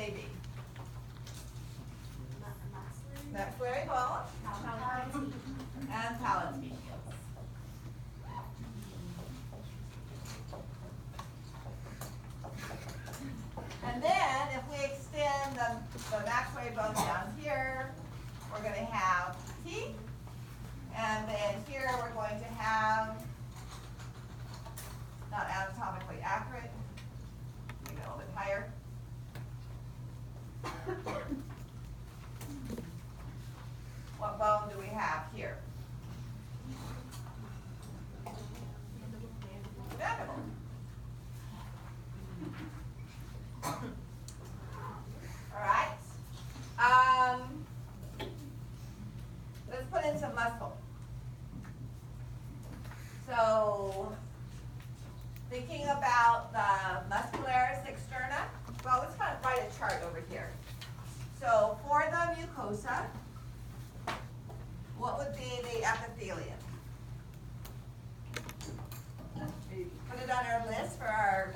they be? Maxillary bone and palatine. And then if we extend the maxillary bone down here, we're going to have teeth. And then here we're going to have, not anatomically accurate, maybe a little bit higher. What bone do we have here? Mandible. All right. Let's put in some muscle. So, thinking about the muscularis externa, well, let's kind of write a chart over here. So, for the mucosa, what would be the epithelium? We put it on our list for our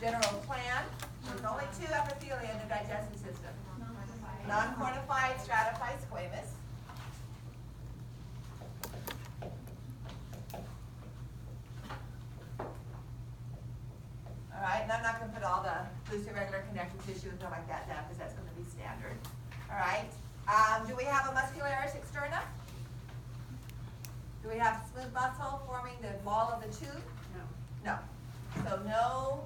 general plan. There's only two epithelia in the digestive system. Non-cornified, stratified, squamous. All right, and I'm not going to put all the loose irregular connective tissue and stuff like that down because that's going to be standard. All right. Do we have a muscularis externa? Do we have smooth muscle forming the wall of the tube? No. No. So no.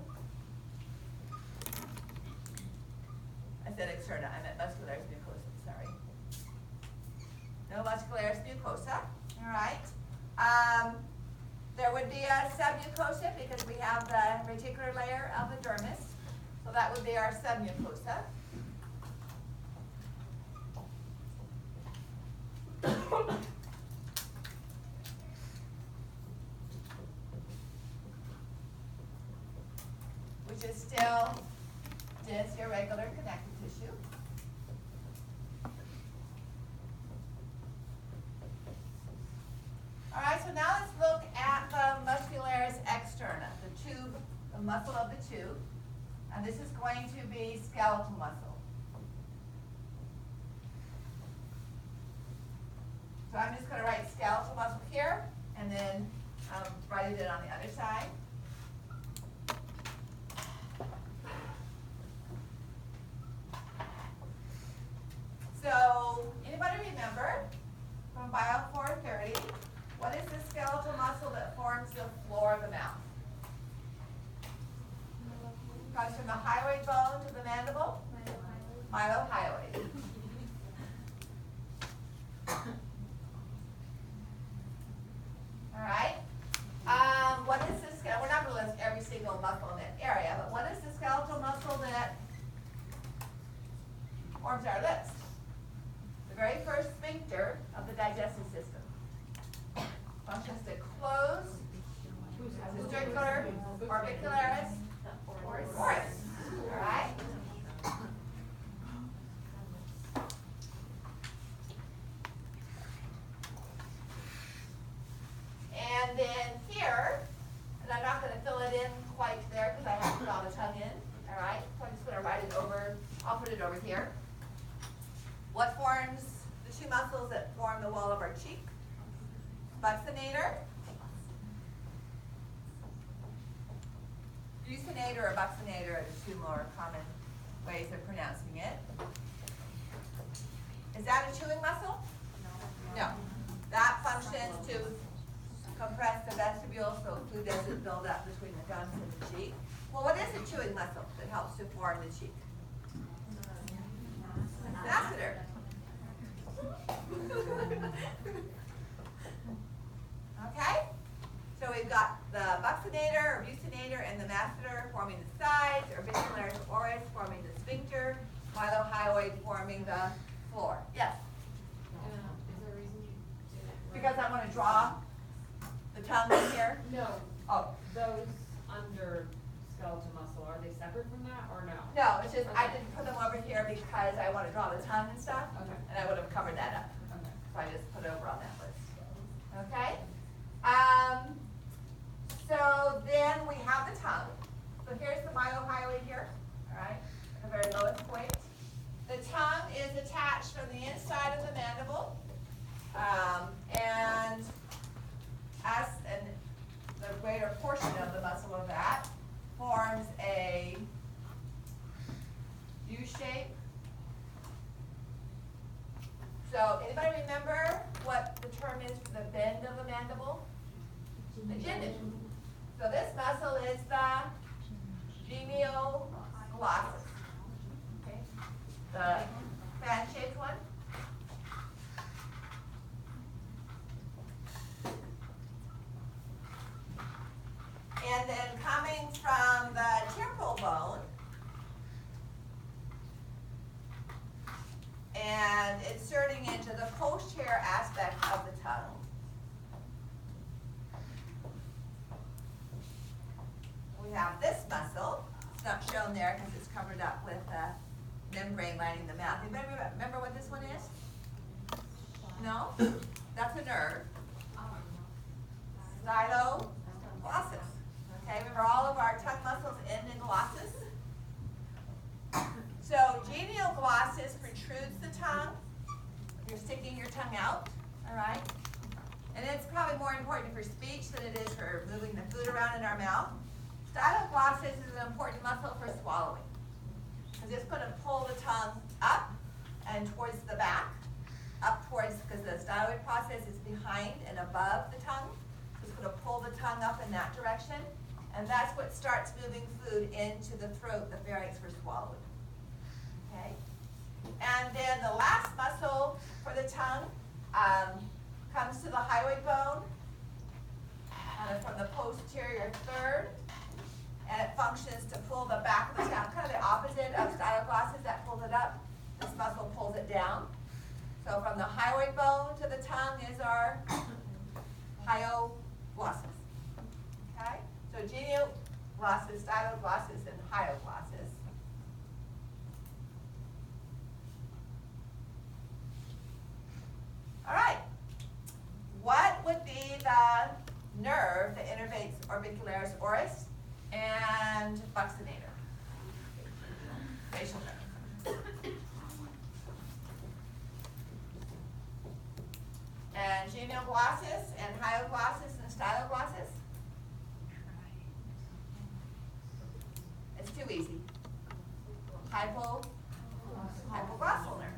I said externa. I meant muscularis mucosa. Sorry. No muscularis mucosa. All right. There would be a submucosa because we have the reticular layer of the dermis. So that would be our submucosa. Which is still dense irregular connective tissue. All right, so now let's look at the muscularis externa, the tube, the muscle of the tube. And this is going to be skeletal muscle. So I'm just going to write skeletal muscle here, and then write it in on the other side. So, anybody remember from Bio 430, what is the skeletal muscle that forms the floor of the mouth? Comes from the hyoid bone to the mandible? Mylohyoid. All right. What is the skeletal? We're not going to list every single muscle in that area, but what is the skeletal muscle that forms our lips? The very first sphincter of the digestive system. Functions to close the circular orbicularis oris. All right. And then here, and I'm not going to fill it in quite there because I have to put all the tongue in. All right. So I'm just going to write it over. I'll put it over here. What forms the two muscles that form the wall of our cheek? Buccinator. Buccinator or buccinator are the two more common ways of pronouncing it. Is that a chewing muscle? No. That functions to compress the vestibule so food doesn't build up between the gums and the cheek. Well, what is a chewing muscle that helps to form the cheek? Masseter. Okay? So we've got the buccinator or buccinator and the masseter forming the sides, orbicularis oris forming the sphincter, mylohyoid forming the floor. Yes? Is there a reason you did it? Because I want to draw the tongue in here? No. Oh. Those under skeletal muscle, are they separate from that or no? No, it's just I didn't put them over here because I want to draw the tongue and stuff. Okay. And I would have covered that up. Okay. So I just put it over on that list. Okay? So then we have the tongue. So here's the mylohyoid here, all right, at the very lowest point. shape. So anybody remember what the term is for the bend of the mandible? The gingiva. So this muscle is the genioglossus. Okay? The fan-shaped one. And then coming from the temporal bone and inserting into the posterior aspect of the tongue. We have this muscle. It's not shown there because it's covered up with the membrane lining the mouth. Anybody remember what this one is? No? That's a nerve. Styloglossus. Okay, remember all of our tongue muscles end in glossus? So genioglossus protrudes the tongue. You're sticking your tongue out, all right? And it's probably more important for speech than it is for moving the food around in our mouth. Styloglossus is an important muscle for swallowing because it's going to pull the tongue up and towards the back, up towards, because the styloid process is behind and above the tongue. So it's going to pull the tongue up in that direction, and that's what starts moving food into the throat, the pharynx, for swallowing. Okay? And then the last muscle for the tongue comes to the hyoid bone from the posterior third, and it functions to pull the back of the tongue, kind of the opposite of styloglossus that pulls it up. This muscle pulls it down. So from the hyoid bone to the tongue is our hyoglossus. Okay? So genioglossus, styloglossus, and hyoglossus. All right. What would be the nerve that innervates orbicularis oris and buccinator? Facial nerve. And genioglossus and hyoglossus and styloglossus? It's too easy. Hypoglossal nerve.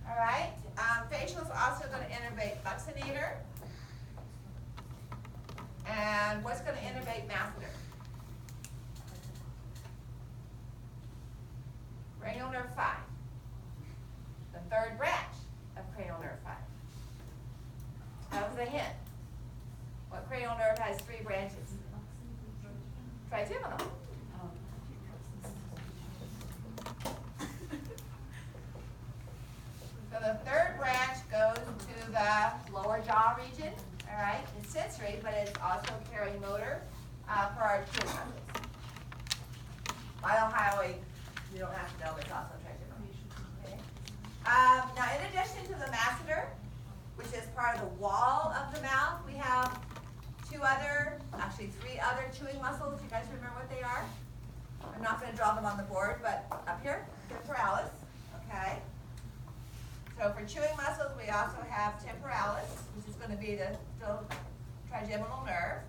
All right. Facial is also going to innervate buccinator. And what's going to innervate masseter? Cranial nerve 5. The third branch of cranial nerve 5. That was a hint. What cranial nerve has 3 branches? Trigeminal. So the third branch goes to the lower jaw region, all right? It's sensory, but it's also carrying motor for our chewing muscles. Myohyoid, you don't have to know, but it's also trigeminal. Okay? Now, in addition to the masseter, which is part of the wall of the mouth, we have 3 other chewing muscles. You guys remember what they are? I'm not going to draw them on the board, but up here, temporalis, okay? So for chewing muscles, we also have temporalis, which is going to be the still trigeminal nerve.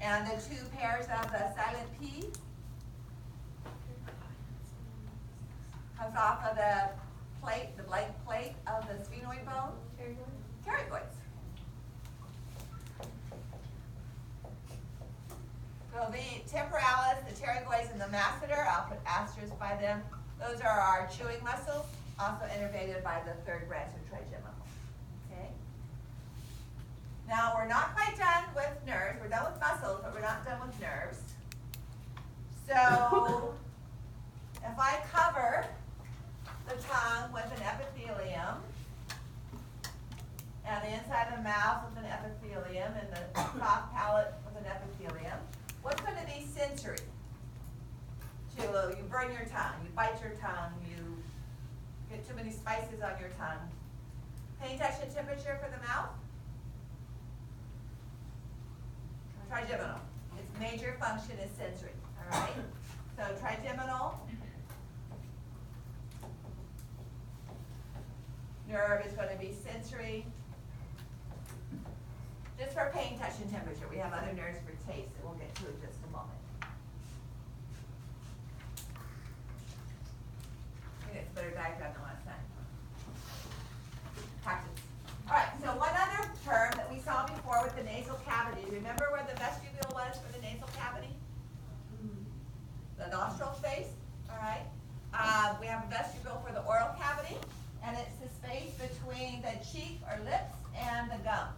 And the 2 pairs of the silent P comes off of the plate, the blank plate of the sphenoid bone. Pterygoids. So the temporalis, the pterygoids, and the masseter, I'll put asterisks by them. Those are our chewing muscles, also innervated by the third branch of trigeminal. Okay? Now, we're not quite done with nerves. We're done with muscles, but we're not done with nerves. So, if I cover the tongue with an epithelium, and the inside of the mouth with an epithelium, and the soft palate with an epithelium, what's going to be sensory? You burn your tongue, you bite your tongue, you get too many spices on your tongue. Pay attention to temperature for the mouth. Trigeminal. It's major function is sensory, all right? So trigeminal nerve is going to be sensory. Just for pain, touch, and temperature. We have other nerves for taste that we'll get to in just a moment. I think it's a better diagram than last time. Practice. All right, so one other term that we saw before with the nasal cavity. Remember where the vestibule was for the nasal cavity? The nostril space, all right? We have a vestibule for the oral cavity, and it's the space between the cheek or lips and the gum.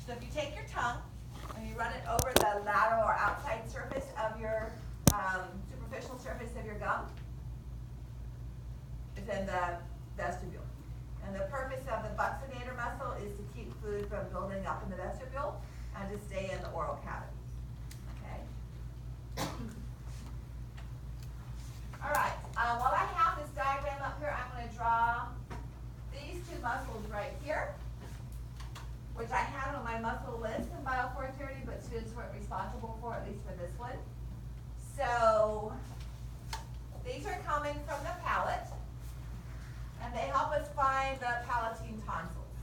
So if you take your tongue and you run it over the lateral or outside surface of your superficial surface of your gum, it's in the vestibule. And the purpose of the buccinator muscle is to keep food from building up in the vestibule and to stay in the oral cavity. Okay? All right, while I have this diagram up here, I'm going to draw these two muscles right here, which I had on my muscle list in Bio 430, but students weren't responsible for, at least for this one. So these are coming from the palate, and they help us find the palatine tonsils.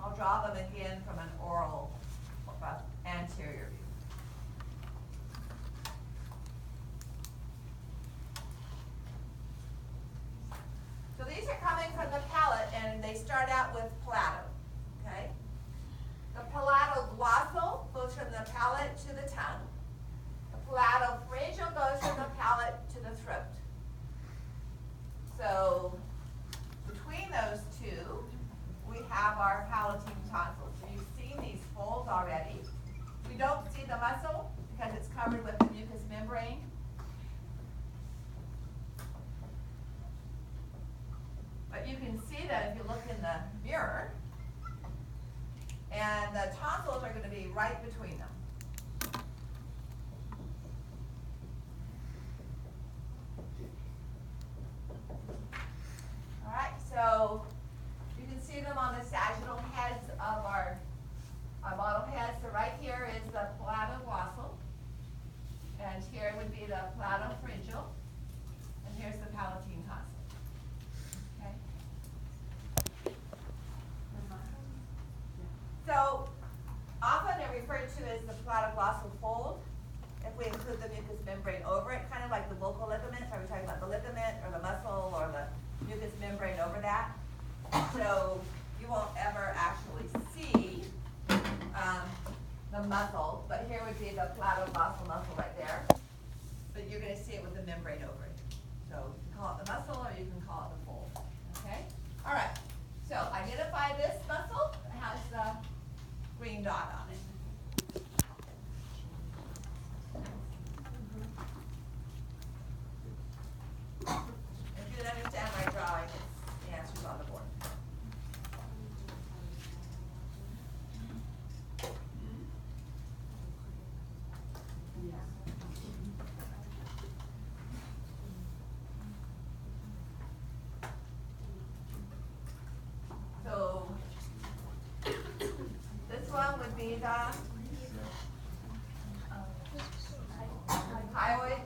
I'll draw them again from an oral anterior view. So these are coming from the palate, and they start out with palato, okay? The palatoglossal goes from the palate to the tongue. The palatopharyngeal goes from the palate to the throat. So between those two, we have our palatine tonsils. So you've seen these folds already. We don't see the muscle because it's covered with the mucous membrane. But you can see that if you look in the mirror, and the tonsils are going to be right between them. All right, so you can see them on the sagittal heads of our model heads. So right here is the palatoglossal, and here would be the palatopharyngeal, and here's the palatine tonsil. Okay. So often they're referred to as the palatoglossal fold if we include the mucous membrane over it, kind of like the vocal ligaments. Are we talking about the ligament or the muscle or the mucous membrane over that? So you won't ever actually see the muscle, but here would be the palatoglossal muscle right there. But you're going to see it with the membrane over it. So you can call it the muscle or you can call it the fold. Okay? All right. So identify this muscle. It has the green dot on it. If you didn't understand my drawing, the answer's on the board. So this one would be the hyoid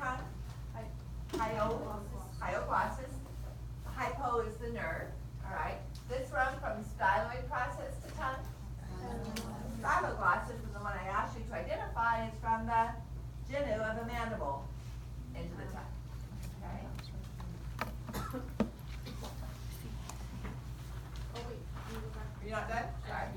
tongue, hyoglossus. Hypo is the nerve. All right. This runs from styloid process to tongue. Styloglossus is the one I asked you to identify. Is from the genu of the mandible into the tongue. Okay. You're not done? Sorry.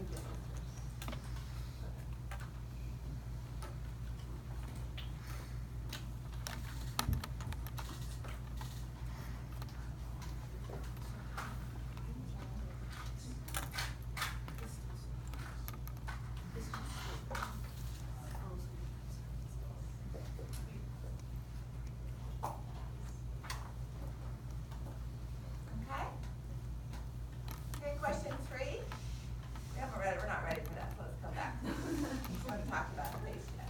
Okay. Okay, question 3. We haven't read it, we're not ready for that, so let's come back. We haven't talked about the face yet.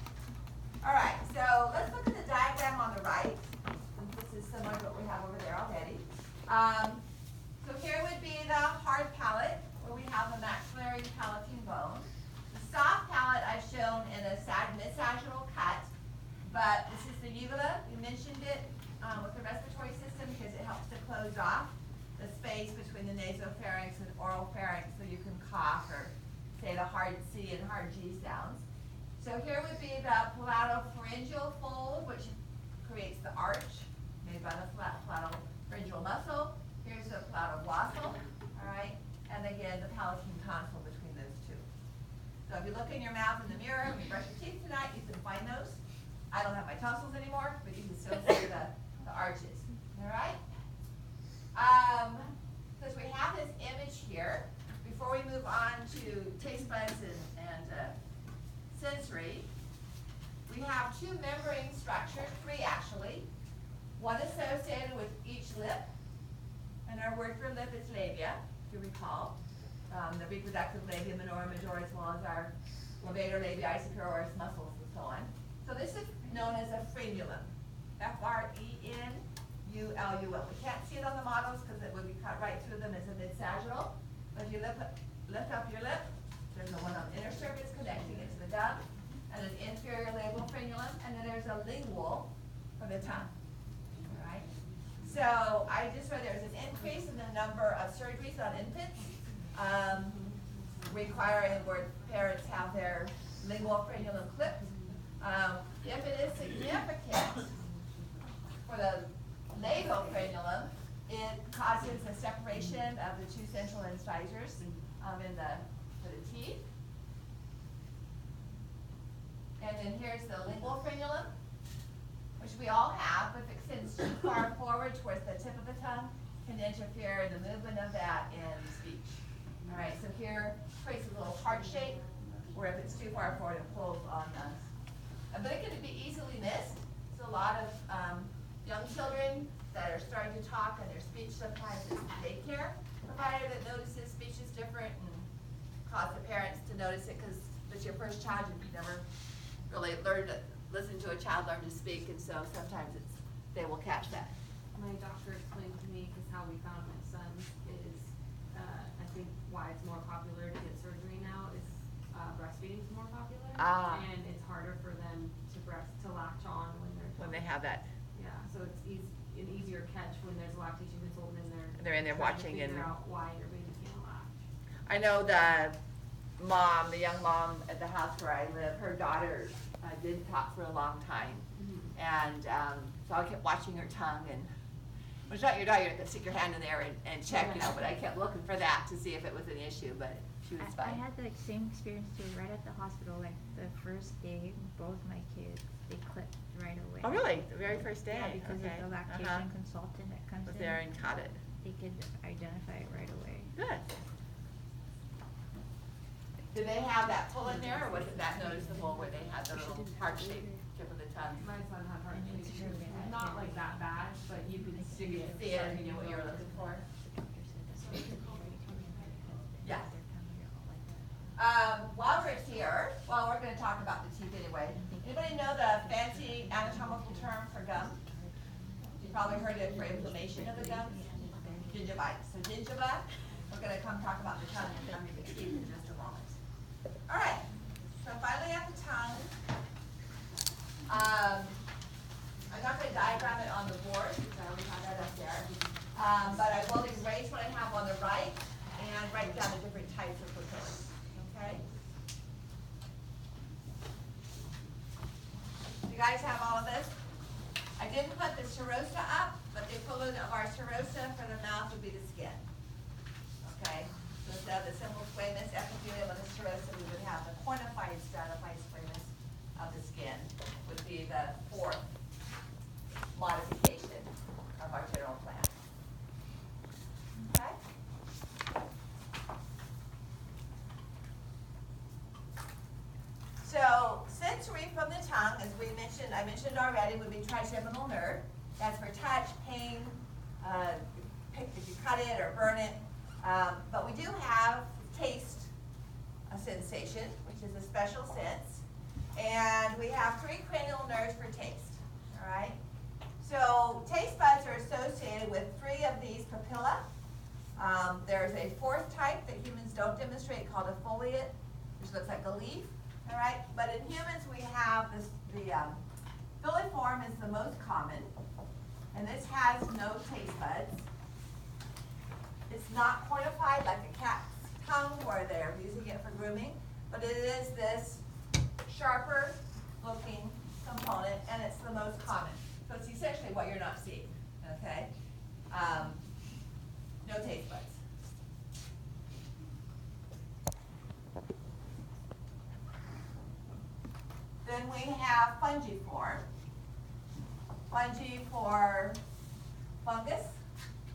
All right, so let's look at the diagram on the right, since this is similar to what we have over there already. So here would be the hard palate, where we have the maxillary palatine bone. The soft palate I've shown shown in a mid-sagittal cut, but this is the uvula. We mentioned it with the respiratory system because it helps to close off the space between the nasopharynx and oral pharynx so you can cough or say the hard C and hard G sounds. So here would be the palatopharyngeal fold, which creates the arch made by the palatopharyngeal muscle. Here's the palatoglossal, all right? And again, the palatine tonsil between those two. So if you look in your mouth in the mirror, when you brush your teeth tonight, you can find those. I don't have my tonsils anymore, but you can still see the arches, all right? Since we have this image here, before we move on to taste buds and sensory, we have two membrane structures, three actually. One associated with each lip, and our word for lip is labia, if you recall. The reproductive labia minora majora, as well as our levator labia superior muscles and so on. So this is known as a frenulum, F-R-E-N-U-L-U-M. We can't see it on the models because it would be cut right through them as a mid-sagittal. But if you lift up your lip, there's a one on the inner surface connecting it to the gum, and an inferior labial frenulum, and then there's a lingual for the tongue. All right. So I just read there's an increase in the number of surgeries on infants, requiring where parents have their lingual frenulum clipped. If it is significant for the labial frenulum, it causes a separation of the two central incisors for the teeth. And then here's the lingual frenulum, which we all have, but if it extends too far forward towards the tip of the tongue, can interfere in the movement of that in speech. All right, so here creates a little heart shape, where if it's too far forward, it pulls on the. But it can be easily missed. So a lot of young children that are starting to talk and their speech sometimes is the daycare provider that notices speech is different and cause the parents to notice it because it's your first child and you've never really learned to listen to a child learn to speak, and so sometimes they will catch that. My doctor explained to me, because how we found my son's is, I think why it's more popular to get surgery now is breastfeeding is more popular. And it's harder for them to latch on when they have that. Yeah, so it's an easier catch when there's a lactation consultant in there. They're in there watching and figure out why your baby can't latch. I know the young mom at the house where I live, her daughter didn't talk for a long time. Mm-hmm. And so I kept watching her tongue, and when it's not your daughter, you have to stick your hand in there and check, but I kept looking for that to see if it was an issue, but she was fine. I had the same experience too, right at the hospital, like the first day, both my kids, they clipped right away. Oh, really? The very first day? Yeah, because of the lactation consultant that comes was in. there and caught it. They could identify it right away. Good. Did they have that pull in there, or was it that noticeable where they had the little heart-shaped tip of the tongue? My son had heart And it's shape. really bad. Not like that bad, but you could see it. See it and you knew what you were looking for? Yeah. While we're here, we're going to talk about the teeth anyway. Anybody know the fancy anatomical term for gum? You probably heard it for inflammation of the gums. Gingivitis. So gingiva, we're going to come talk about the tongue and under the teeth in just a moment. All right. So finally at the tongue. I'm not going to diagram it on the board because I already have that up there. But I will erase what I have on the right and write down the different types of papillae. Okay? You guys have all of this? I didn't put the serosa up, but the equivalent of our serosa for the mouth would be the skin. Okay? So instead of the simple squamous epithelium of the serosa, we would have the quantified stratified squamous of the skin, would be the fourth modification of our general plan. Okay? So sensory from the tongue, as I mentioned already, would be trigeminal nerve. That's for touch, pain, if you cut it or burn it. But we do have taste sensation, which is a special sense. And we have three cranial nerves for taste. All right? So taste buds are associated with three of these papilla. There's a fourth type that humans don't demonstrate called a foliate, which looks like a leaf. All right, but in humans we have this, the filiform is the most common, and this has no taste buds. It's not cornified like a cat's tongue where they're using it for grooming, but it is this sharper looking component, and it's the most common. So it's essentially what you're not seeing, okay? No taste buds. Then we have fungiform. Fungi for fungus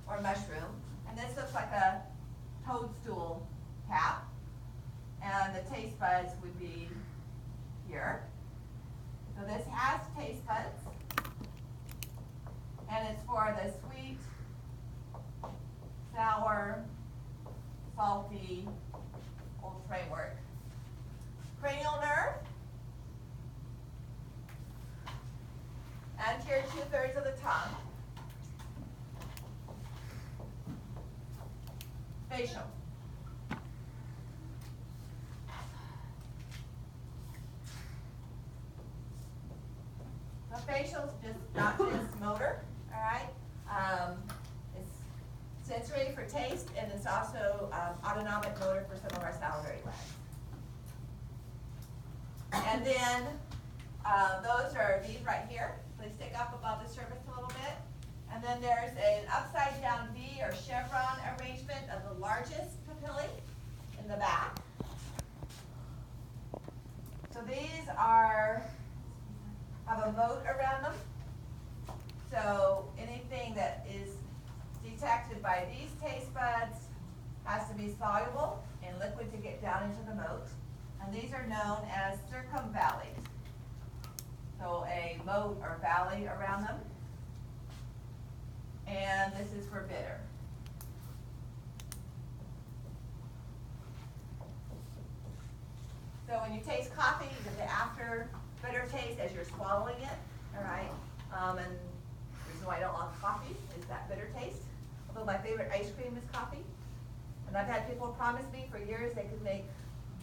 or mushroom. And this looks like a toadstool cap. And the taste buds would be here. So this has taste buds. And it's for the sweet, sour, salty, old framework. Cranial nerve. Anterior 2/3 of the tongue. Facial. The facial is just not just motor, all right? It's sensory for taste, and it's also autonomic motor for some of our salivary glands. And then those are these right here. They stick up above the surface a little bit. And then there's an upside down V or chevron arrangement of the largest papillae in the back. So these have a moat around them. So anything that is detected by these taste buds has to be soluble in liquid to get down into the moat. And these are known as circumvalleys. So a moat or valley around them. And this is for bitter. So when you taste coffee, you get the after bitter taste as you're swallowing it, all right? And the reason why I don't love coffee is that bitter taste. Although my favorite ice cream is coffee. And I've had people promise me for years they could make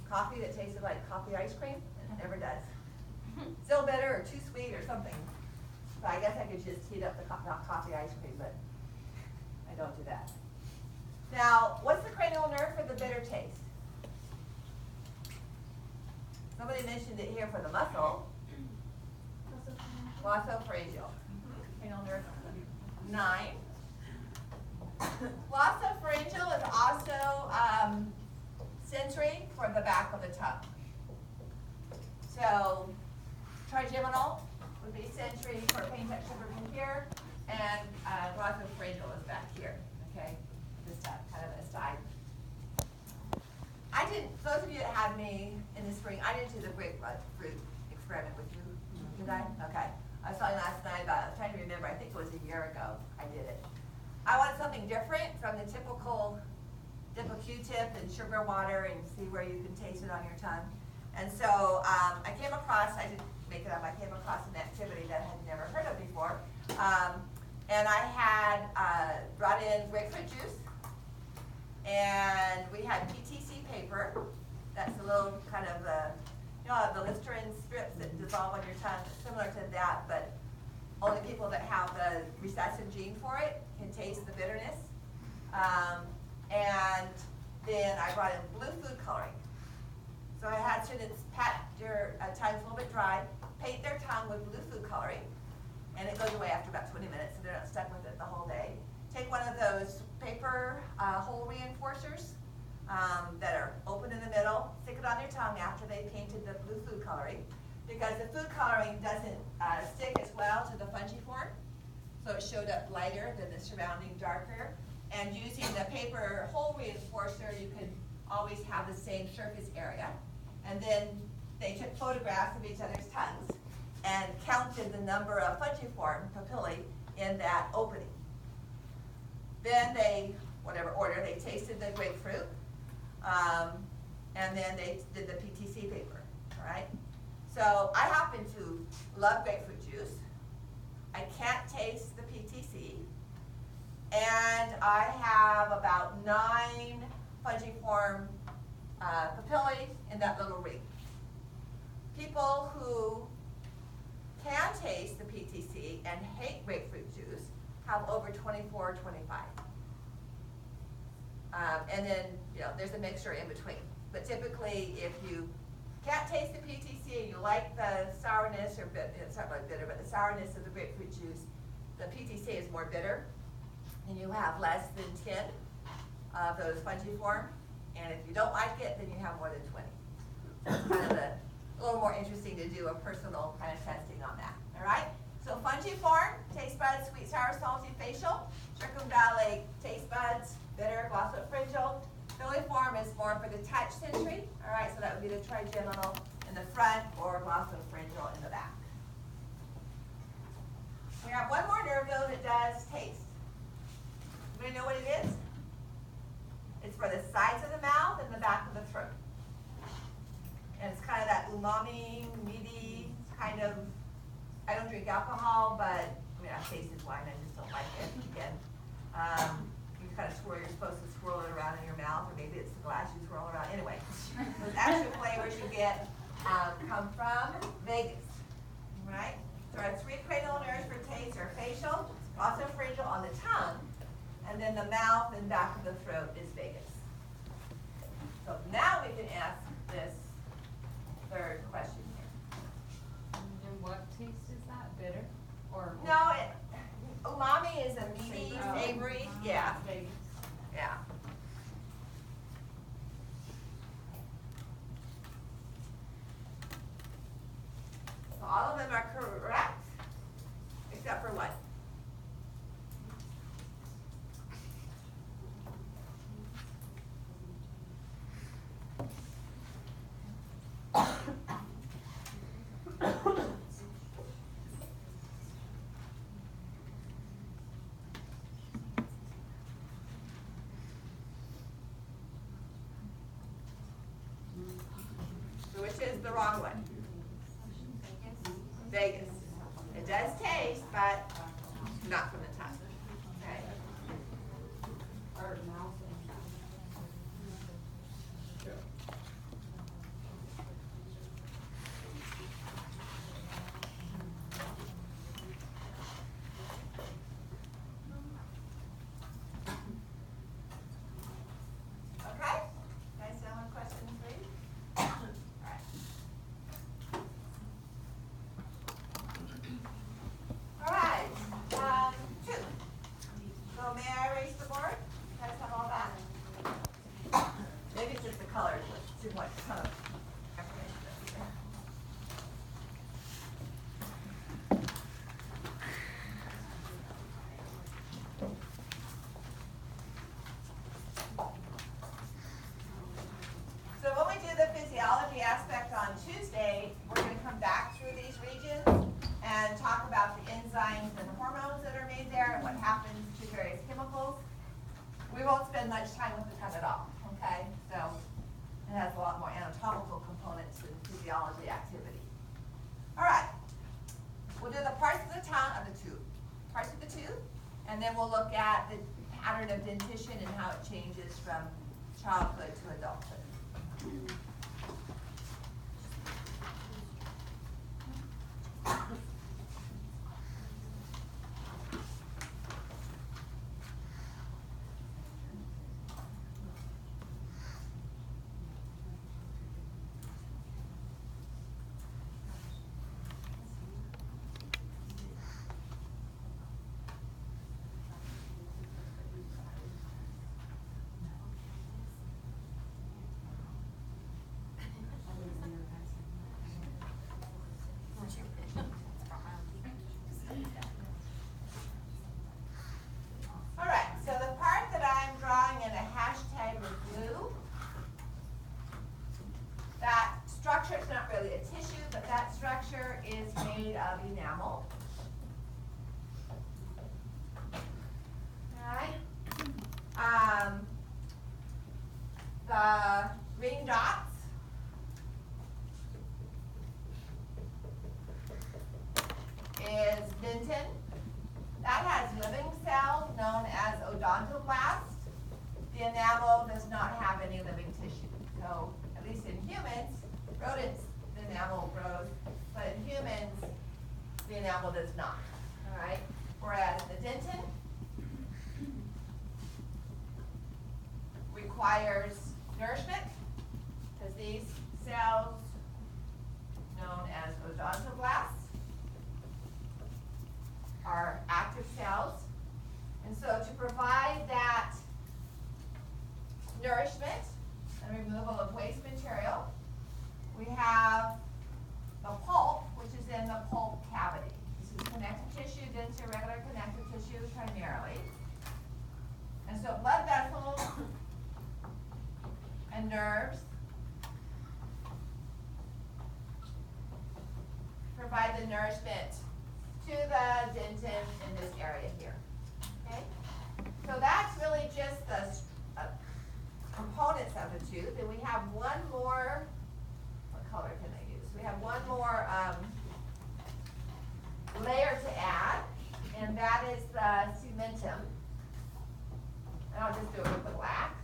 coffee that tasted like coffee ice cream, and it never does. Still bitter or too sweet or something. So I guess I could just heat up the not coffee ice cream, but I don't do that. Now, what's the cranial nerve for the bitter taste? Somebody mentioned it here for the muscle. Glossopharyngeal. Cranial nerve 9. Glossopharyngeal is also sensory for the back of the tongue. So trigeminal would be sensory for pain, texture, from here, and glossopharyngeal is back here. Okay, this kind of an aside. Those of you that had me in the spring, I didn't do the grapefruit experiment with you, did I? Okay. I was talking last night about, I'm trying to remember, I think it was a year ago I did it. I wanted something different from the typical dip a Q-tip in sugar water and see where you can taste it on your tongue. And so I came across, I didn't make it up, I came across an activity that I had never heard of before. And I had brought in grapefruit juice, and we had PTC paper. That's a little kind of, the Listerine strips that dissolve on your tongue, similar to that, but only people that have the recessive gene for it can taste the bitterness. And then I brought in blue food coloring. So I had students pat their tongues a little bit dry, paint their tongue with blue food coloring, and it goes away after about 20 minutes, so they're not stuck with it the whole day. Take one of those paper hole reinforcers that are open in the middle, stick it on your tongue after they painted the blue food coloring, because the food coloring doesn't stick as well to the fungiform, so it showed up lighter than the surrounding darker. And using the paper hole reinforcer, you could always have the same surface area. And then they took photographs of each other's tongues and counted the number of fungiform papillae in that opening. Then they, whatever order, they tasted the grapefruit, and then they did the PTC paper, all right? So I happen to love grapefruit juice. I can't taste the PTC. And I have about 9 fungiform papillae in that little ring. and hate grapefruit juice have over 24 or 25. And then, there's a mixture in between. But typically, if you can't taste the PTC and you like the sourness, or it's not really bitter, but the sourness of the grapefruit juice, the PTC is more bitter, and you have less than 10 of those fungiform. And if you don't like it, then you have more than 20. So it's kind of a little more interesting to do a personal kind of testing on that. All right? So fungiform, taste buds, sweet, sour, salty, facial. Circumvallate, taste buds, bitter, glossopharyngeal. Filiform is more for the touch sensory. All right, so that would be the trigeminal in the front or glossopharyngeal in the back. We have one more nerve though that does taste. Anybody know what it is? It's for the sides of the mouth and the back of the throat. And it's kind of that umami, meaty kind of, I don't drink alcohol, but I've tasted wine, I just don't like it. Again, you kind of you're supposed to swirl it around in your mouth, or maybe it's the glass you swirl around. Anyway, those extra flavors you get come from vagus, right? So our three cranial nerves for taste are facial, glossopharyngeal on the tongue, and then the mouth and back of the throat is vagus. So now we can ask this third question here. And what taste is that? Bitter? Or No, umami is a meaty, savory, yeah. Vegas. Yeah. So all of them are correct, except for one. So which is the wrong one? Vegas. It does taste, but not from the tongue. Okay. Or mouth. Okay? Guys, someone questions, please? Alright. Alright, 2. So may I erase the board? You guys have all that? Maybe it's just the colors, it's too much kind of information that's there. So when we do the physiology aspect on Tuesday, we're going to come back through these regions and talk about the enzymes and hormones that are made there and what happens to various chemicals. We won't spend much time with the tongue at all, okay? So it has a lot more anatomical components than physiology activity. All right, we'll do the parts of the tongue of the tube, parts of the tube, and then we'll look at the pattern of dentition and how it changes from childhood to adulthood. All right, so the part that I'm drawing in a hashtag with blue, that structure, it's not really a tissue, but that structure is made of enamel. All right. The green dots is dentin. That has living cells known as odontoblasts. The enamel does not have any living tissue. So, at least in humans, rodents, the enamel grows, but in humans, the enamel does not. All whereas the dentin requires nourishment, because these cells, known as odontoblasts, are active cells. And so to provide that nourishment and removal of waste material, we have the pulp, which is in the pulp cavity. This is connective tissue, dense irregular connective tissue primarily. And so blood vessels and nerves provide the nourishment to the dentin in this area here. Okay? So that's really just the components of the tooth. And we have one more, what color can I use? We have one more layer to add, and that is the cementum. And I'll just do it with the black.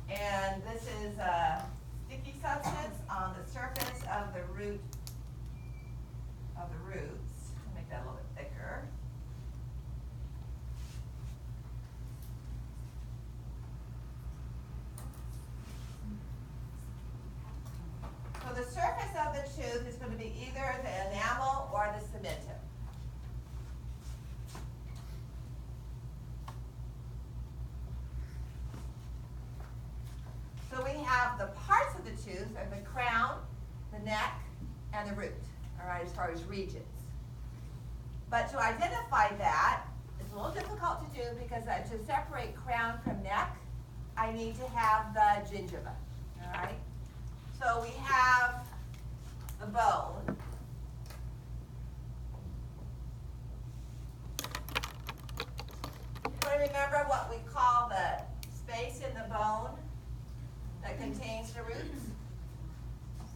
And this is a sticky substance on the surface of the root of the roots. I'll make that a little bit thicker. So the surface of the tooth is going to be either the enamel or the cementum. So we have the parts of the tooth are the crown, the neck, and the root, all right, as far as regions. But to identify that, it's a little difficult to do because to separate crown from neck, I need to have the gingiva, all right? So we have the bone. You want to remember what we call the space in the bone that contains the roots?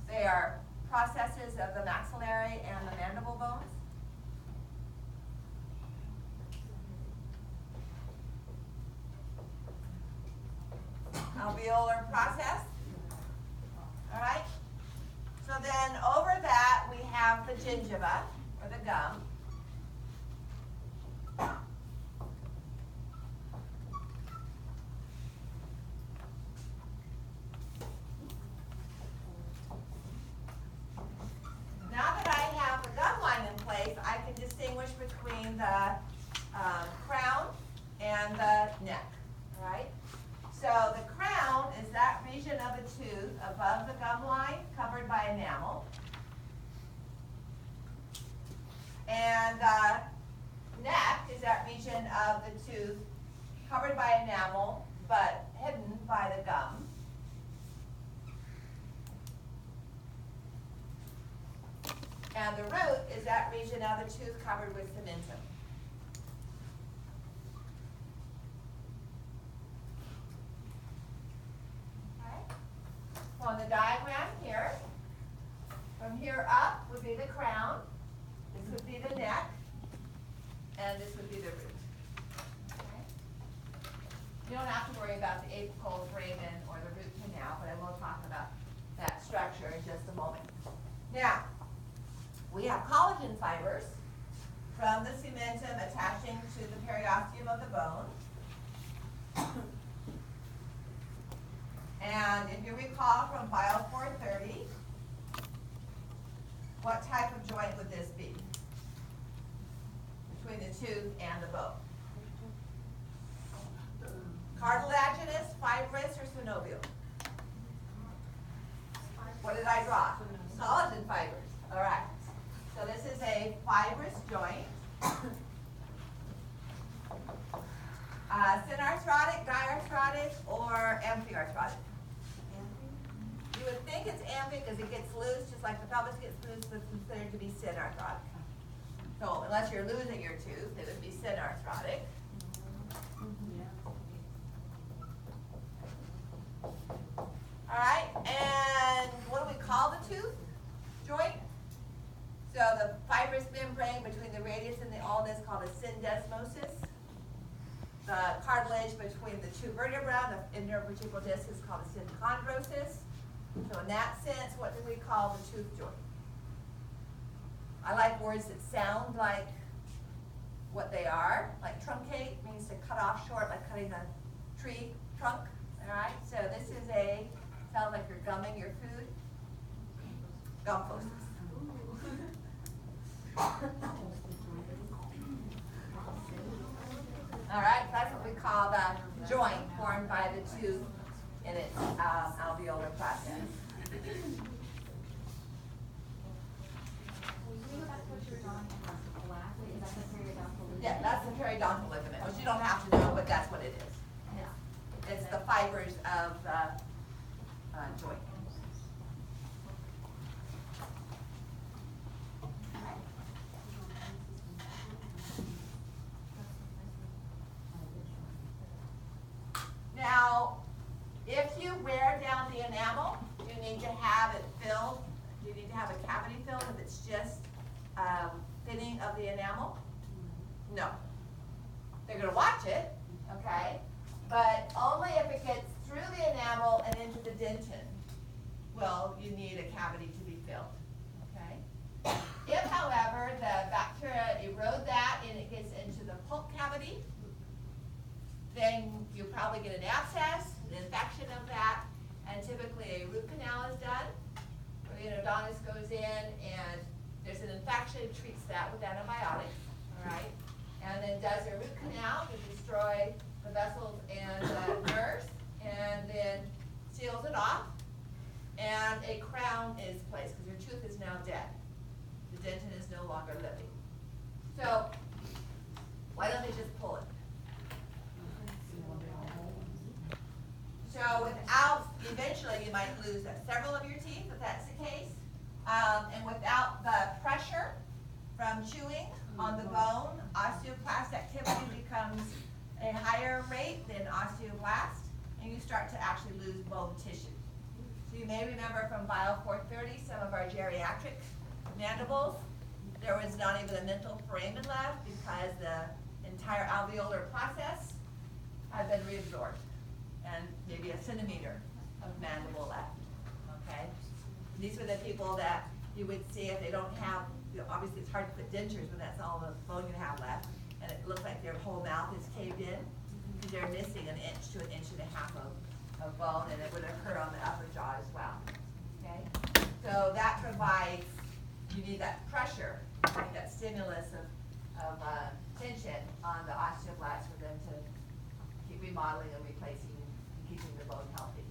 They are processes of the maxillary and the mandible bones. Alveolar process. All right? So then over that we have the gingiva, or the gum. Now that I have the gum line in place, I can distinguish between the crown and the neck. All right? So the crown is that region of the tooth above the gum line covered by enamel. And the neck is that region of the tooth covered by enamel but hidden by the gum. And the root is that region of the tooth covered with cementum. On the diagram here, from here up would be the crown, this would be the neck, and this would be the root. Okay? You don't have to worry about the apical foramen or the root canal, but I will talk about that structure in just a moment. Now, we have collagen fibers from the cementum attaching to the periosteum of the bone. And if you recall from Bio 430, what type of joint would this be? Between the tooth and the bone. Cartilaginous, fibrous, or synovial? What did I draw? Collagen fibers. All right. So this is a fibrous joint. Synarthrotic, diarthrotic, or amphiarthrotic? You would think it's amphi because it gets loose, just like the pelvis gets loose, but it's considered to be synarthrotic. So unless you're losing your tooth, it would be synarthrotic. All right, and what do we call the tooth joint? So the fibrous membrane between the radius and the ulna is called a syndesmosis. The cartilage between the two vertebrae, the intervertebral disc, is called a synchondrosis. So in that sense, what do we call the tooth joint? I like words that sound like what they are. Like truncate means to cut off short, like cutting a tree trunk. All right, so this is sounds like you're gumming your food. Gumposis. All right, so that's what we call the joint formed by the tooth in its alveolar process. Yeah, that's the periodontal ligament, which you don't have to know, but that's what it is. It's the fibers of the joint. Now, if you wear down the enamel, you need to have it filled. You need to have a cavity filled if it's just thinning of the enamel. No. They're going to watch it, okay? But only if it gets through the enamel and into the dentin will you need a cavity to be filled, okay? If, however, the bacteria erode that and it gets into the pulp cavity, then you probably get an abscess, an infection of that, and typically a root canal is done, where the endodontist goes in and there's an infection, treats that with antibiotics, all right? And then does a root canal to destroy the vessels and the nerves, and then seals it off, and a crown is placed, because your tooth is now dead. The dentin is no longer living. So, why don't they just pull it? So eventually you might lose several of your teeth if that's the case. And without the pressure from chewing on the bone, osteoclast activity becomes a higher rate than osteoblast, and you start to actually lose bone tissue. So you may remember from Bio 430, some of our geriatric mandibles, there was not even a mental foramen left because the entire alveolar process had been reabsorbed, and maybe a centimeter of mandible left, okay? These were the people that you would see if they don't have, obviously it's hard to put dentures when that's all the bone you have left, and it looks like their whole mouth is caved in, because they're missing an inch to an inch and a half of bone, and it would occur on the upper jaw as well, okay? So that provides, you need that pressure, you need that stimulus of tension on the osteoblasts for them to keep remodeling and replacing and keeping the bone healthy.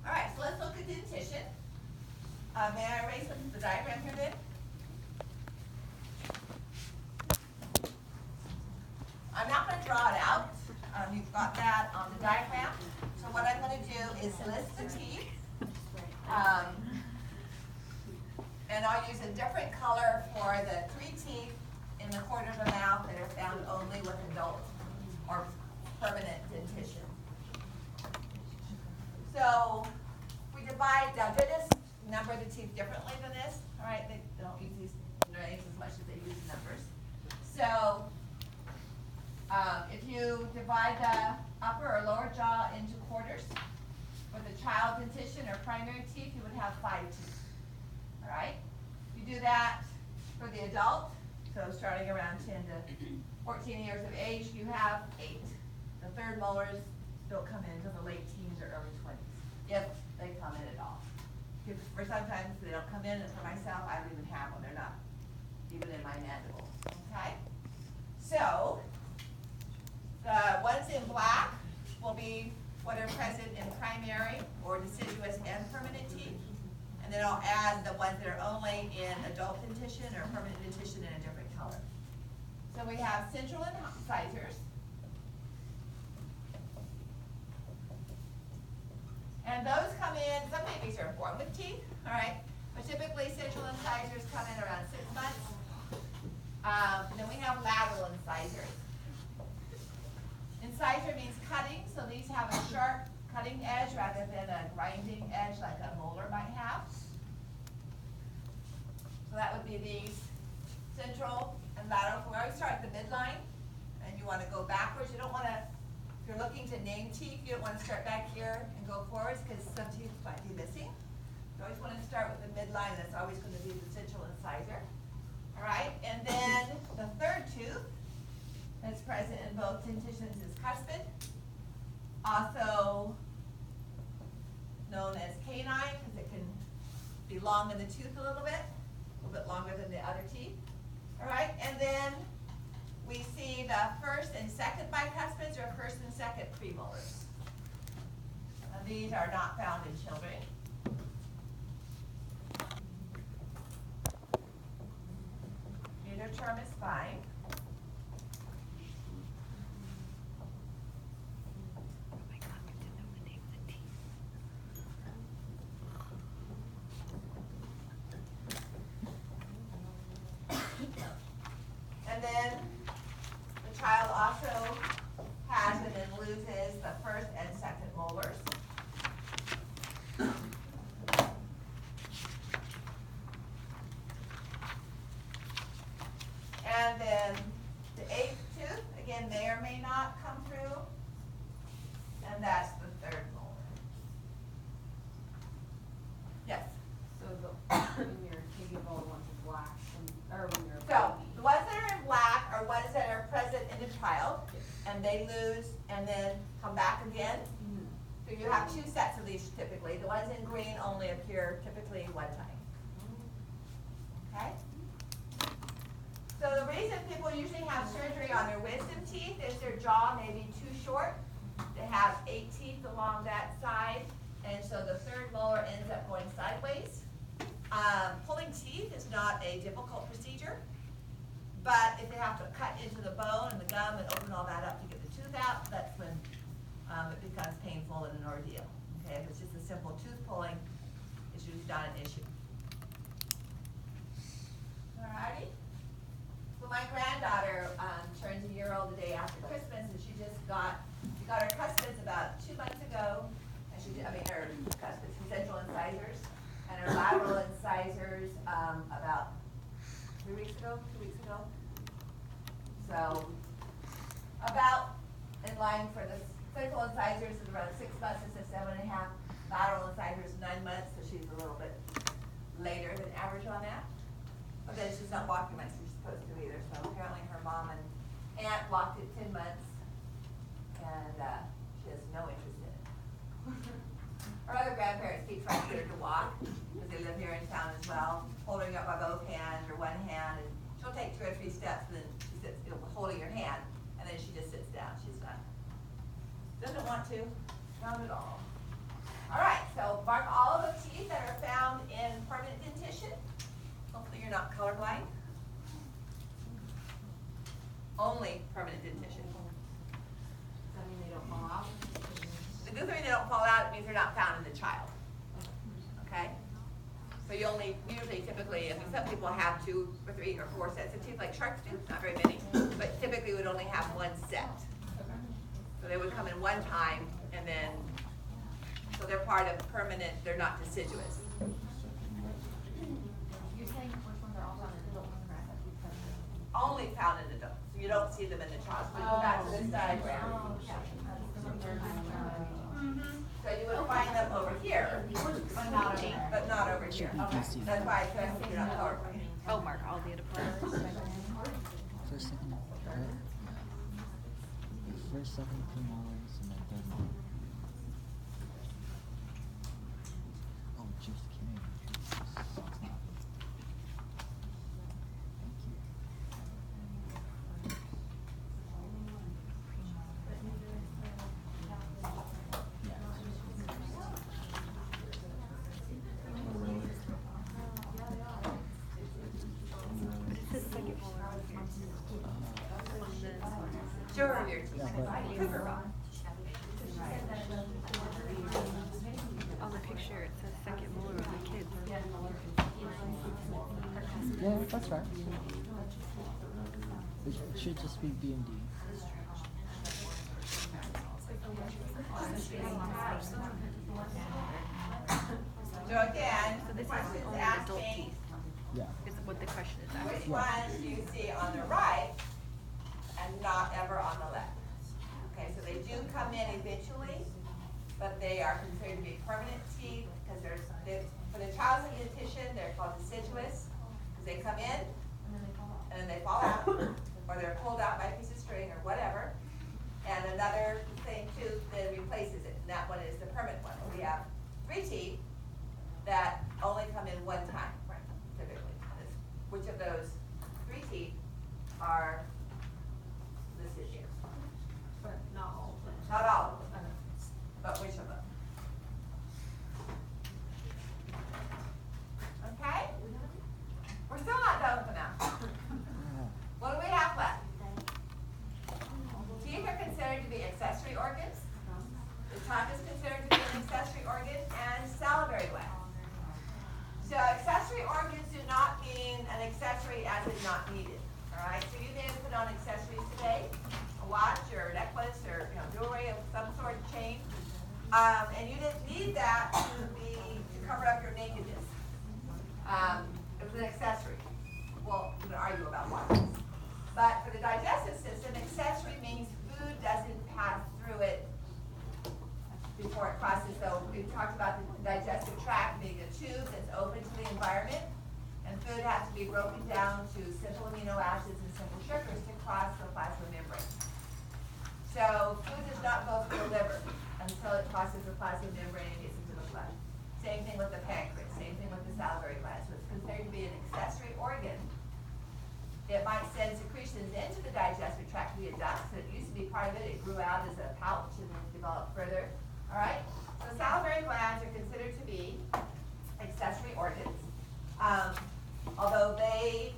All right, so let's look at dentition. May I erase the diagram here then? I'm not going to draw it out. You've got that on the diagram. So what I'm going to do is list the teeth. And I'll use a different color for the 3 teeth in the corner of the mouth that are found only with adult or permanent dentition. So we divide, now dentists number the teeth differently than this, all right? They don't use these names as much as they use numbers. So if you divide the upper or lower jaw into quarters, with a child dentition or primary teeth, you would have 5 teeth, all right? You do that for the adult, so starting around 10 to 14 years of age, you have 8. The third molars don't come in until the late teens or early 20s, if they come in at all. Because for sometimes they don't come in, and for myself, I don't even have one. They're not even in my mandible, okay? So, the ones in black will be what are present in primary or deciduous and permanent teeth. And then I'll add the ones that are only in adult dentition or permanent dentition in a different color. So we have central incisors. And those come in, some babies are born with teeth, all right? But typically central incisors come in around 6 months. And then we have lateral incisors. Incisor means cutting, so these have a sharp cutting edge rather than a grinding edge like a molar might have. So that would be these central and lateral. We always start at the midline, and you want to go backwards. You don't want to, if you're looking to name teeth, you don't want to start back here and go forwards because some teeth might be missing. You always want to start with the midline, and that's always going to be the central incisor. All right, and then the third tooth that's present in both dentitions is cuspid, also known as canine because it can be long in the tooth a little bit longer than the other teeth. All right, and then we see the first and second bicuspids or first and second premolars. These are not found in children. Neither term is fine. And then the child also has and then loses the first and second molars. And then the eighth tooth, again, may or may not come through. And that's the third molar. Yes? So when you're taking all the ones in black, or when you're. So, the ones that are in black are ones that are present in the child, and they lose and then come back again. So you have two sets of these typically. The ones in green only appear typically one time. Okay? So the reason people usually have surgery on their wisdom teeth is their jaw may be too short. They have 8 teeth along that side, and so the third molar ends up going sideways. Pulling teeth is not a difficult procedure, but if they have to cut into the bone and the gum and open all that up to get the tooth out, that's when it becomes painful and an ordeal. Okay, if it's just a simple tooth pulling, it's usually not an issue. Alrighty. So my granddaughter turns a year old the day after Christmas, and she got her cuspids about 2 months ago, and her cuspids, central incisors, and her lateral incisors about 2 weeks ago. So about in line for the central incisors is around 6 months to 7.5. Lateral incisors 9 months, so she's a little bit later than average on that. But then she's not walking like she's supposed to either. So apparently her mom and aunt walked at 10 months, and she has no interest in it. Her other grandparents keep trying to get her to walk because they live here in town as well, holding her up by both hands or one hand, and she'll take 2 or 3 steps, and then she sits, holding your hand, and then she just sits down. She's not, doesn't want to, not at all. All right, so mark all of the teeth that are found in permanent dentition. Hopefully you're not colorblind. Only permanent dentition. Does that mean they don't fall out? It doesn't mean they don't fall out, it means they're not found in the child. Okay? So you only, usually, typically, some people have 2 or 3 or 4 sets of teeth, like sharks do, not very many, but typically would only have 1 set. So they would come in one time, and then, so they're part of permanent, they're not deciduous. You're saying which ones are all found in adults, correct? Only found in adults, so you don't see them in the child. So we go back to this diagram. So you would find them over here, but not over here. Okay. That's why I said you're not colorblind. Oh, mark all the other flowers. First, second, third. First, second, premolars, and then third molar. Oh, just kidding. Thank you. Sure, your teeth. Yeah, Cougar rock. On the picture, it says second molar of the kids. Yeah, that's right. It should just be B and D. So again, So the this is question is only adult asking, teeth, Yeah. is what the question is which asking. ones do you see on the right and not ever on the left? Okay, so they do come in eventually, but they are considered to be permanent teeth because for the child's dentition, they're called deciduous because they come in and then they fall out. or they're pulled out by a piece of string or whatever, and another same tooth then replaces it, and that one is the permanent one. We have 3 teeth that only come in one time, typically. Which of those 3 teeth are listed here? But not all of them. Not all of them, but which of them? Okay? We're still not done with them now. What do we have left? Teeth are considered to be accessory organs. The tongue is considered to be an accessory organ, and salivary glands. So accessory organs do not mean an accessory as in not needed. All right. So you may have put on accessories today, a watch or a necklace or jewelry of some sort, chain, and you didn't need that to cover up your nakedness. It was an accessory. Well, we can argue about watches. But for the digestive system, accessory means food doesn't pass through it before it crosses. So we've talked about the digestive tract being a tube that's open to the environment, and food has to be broken down to simple amino acids and simple sugars to cross the plasma membrane. So food does not go through the liver until it crosses the plasma membrane and gets into the blood. Same thing with the pancreas, same thing with the salivary glands. So it's considered to be an accessory organ. It might send secretions into the digestive tract via ducts. So it used to be part of it. It grew out as a pouch and then developed further. All right? So salivary glands are considered to be accessory organs. Although you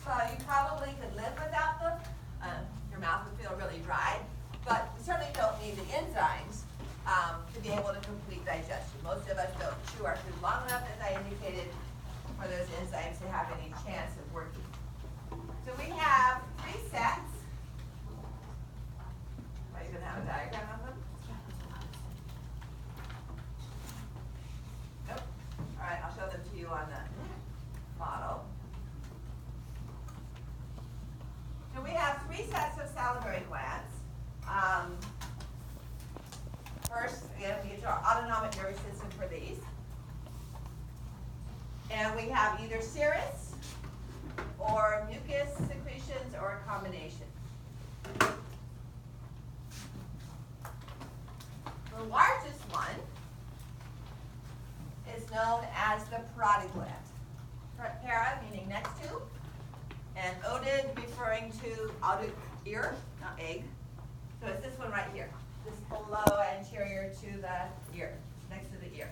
probably could live without them. Your mouth would feel really dry. But you certainly don't need the enzymes to be able to complete digestion. Most of us don't chew our food long enough, as I indicated, for those enzymes to have any chance of working. So we have 3 sets. Are you going to have a diagram of them? Nope. All right, I'll show them to you on the model. So we have 3 sets of salivary glands. First, again, we get to our autonomic nervous system for these. And we have either serous or mucus secretions or a combination. The largest one is known as the parotid gland. Para meaning next to, and otid referring to otid, ear, not egg. So it's this one right here. This below anterior to the ear, next to the ear.